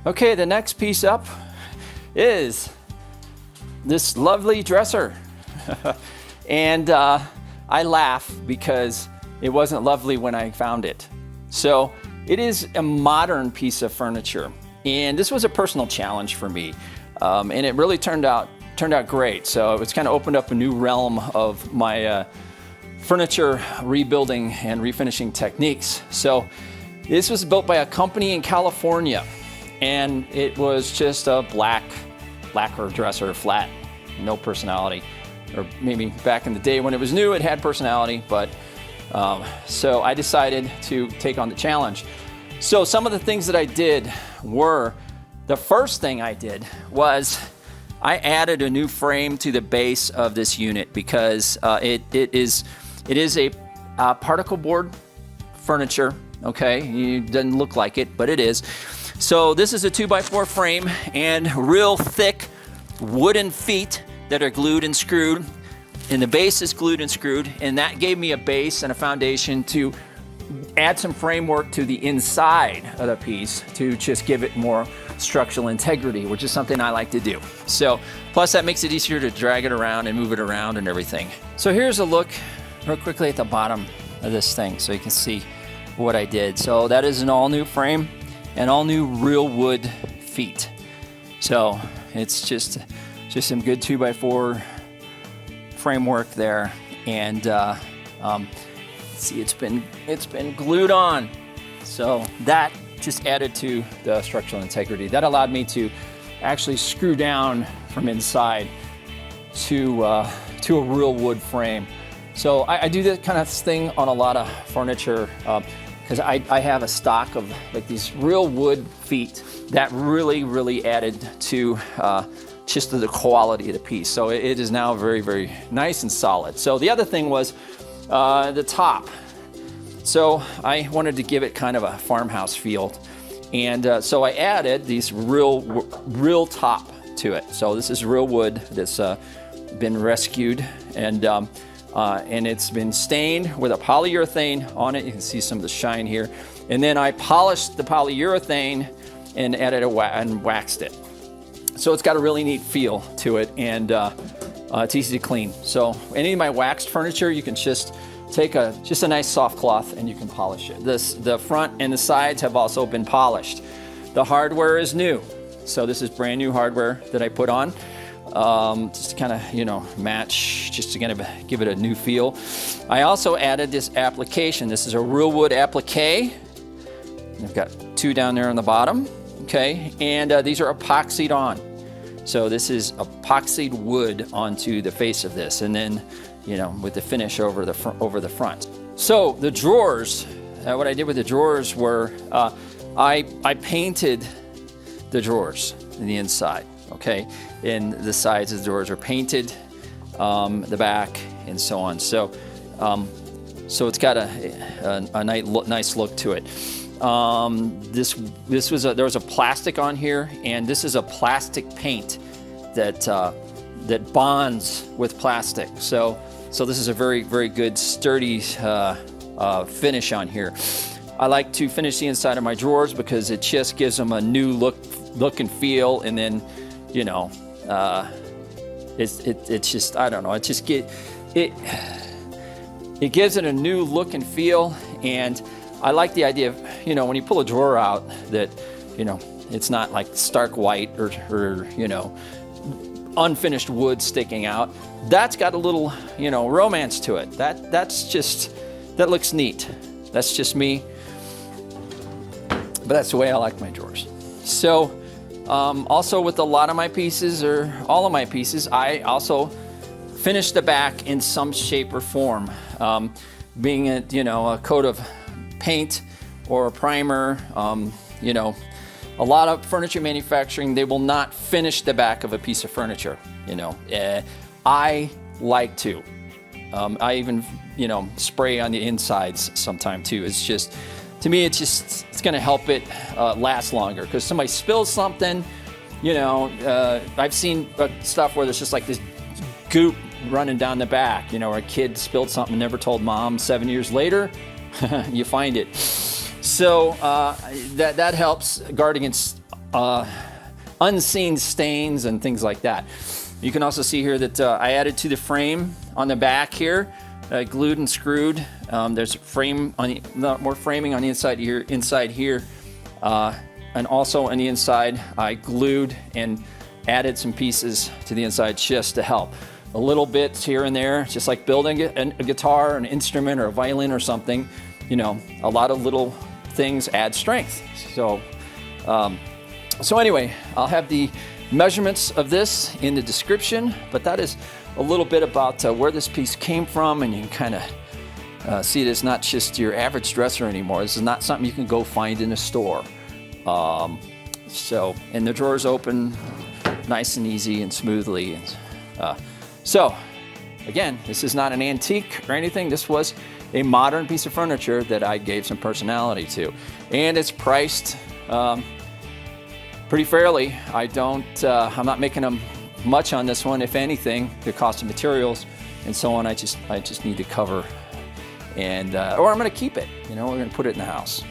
Okay, the next piece up is this lovely dresser. And I laugh because it wasn't lovely when I found it. So it is a modern piece of furniture. And this was a personal challenge for me. And it really turned out great. So it's kind of opened up a new realm of my furniture rebuilding and refinishing techniques. So this was built by a company in California, and it was just a lacquer dresser, flat, no personality. Or maybe back in the day when it was new, it had personality, but so I decided to take on the challenge. So some of the things that I did were, the first thing I did was I added a new frame to the base of this unit because it is a particle board furniture. Okay, it doesn't look like it, but it is. So this is a 2x4 frame and real thick wooden feet that are glued and screwed, and the base is glued and screwed, and that gave me a base and a foundation to add some framework to the inside of the piece to just give it more structural integrity, which is something I like to do. So plus that makes it easier to drag it around and move it around and everything. So here's a look real quickly at the bottom of this thing so you can see what I did. So that is an all new frame and all new real wood feet. So it's just some good 2x4 framework there, and see, it's been glued on. So that just added to the structural integrity. That allowed me to actually screw down from inside to a real wood frame. So I do that kind of thing on a lot of furniture because I have a stock of like these real wood feet that really added to just the quality of the piece. So it is now very, very nice and solid. So the other thing was the top. So I wanted to give it kind of a farmhouse feel. And so I added these real top to it. So this is real wood that's been rescued, and it's been stained with a polyurethane on it. You can see some of the shine here. And then I polished the polyurethane and added and waxed it. So it's got a really neat feel to it, and it's easy to clean. So any of my waxed furniture, you can just take a nice soft cloth and you can polish it. The front and the sides have also been polished. The hardware is new. So this is brand new hardware that I put on, just to kind of, match, just to kind of give it a new feel. I also added this application. This is a real wood applique. I've got two down there on the bottom. Okay, and these are epoxied on. So this is epoxied wood onto the face of this, and then, with the finish over the front. So the drawers, what I did with the drawers were, I painted the drawers in the inside. Okay, and the sides of the drawers are painted, the back, and so on. So, so it's got a nice look to it. There was a plastic on here, and this is a plastic paint that bonds with plastic. So this is a very, very good sturdy finish on here. I like to finish the inside of my drawers because it just gives them a new look and feel, and then it's just, I don't know, it gives it a new look and feel. And I like the idea of, when you pull a drawer out, that, it's not like stark white or unfinished wood sticking out. That's got a little, romance to it. That looks neat. That's just me. But that's the way I like my drawers. So, also with a lot of my pieces, or all of my pieces, I also finish the back in some shape or form. Being a coat of paint or a primer, a lot of furniture manufacturing, they will not finish the back of a piece of furniture. I like to. I even, spray on the insides sometime too. It's just, to me, it's going to help it last longer, because somebody spills something, I've seen stuff where there's just like this goop running down the back, or a kid spilled something and never told mom. 7 years later, you find it. So that helps guard against unseen stains and things like that. You can also see here that I added to the frame on the back here, glued and screwed. There's a frame on more framing on the inside here, and also on the inside I glued and added some pieces to the inside just to help. A little bit here and there, just like building a guitar, an instrument, or a violin or something. You know, a lot of little things add strength. So anyway, I'll have the measurements of this in the description, but that is a little bit about where this piece came from, and you can kind of see it as not just your average dresser anymore. This is not something you can go find in a store. And the drawers open nice and easy and smoothly. So again, this is not an antique or anything. This was a modern piece of furniture that I gave some personality to, and it's priced pretty fairly. I'm not making them much on this one. If anything, the cost of materials and so on, I just need to cover, and or I'm going to keep it. You know, we're going to put it in the house.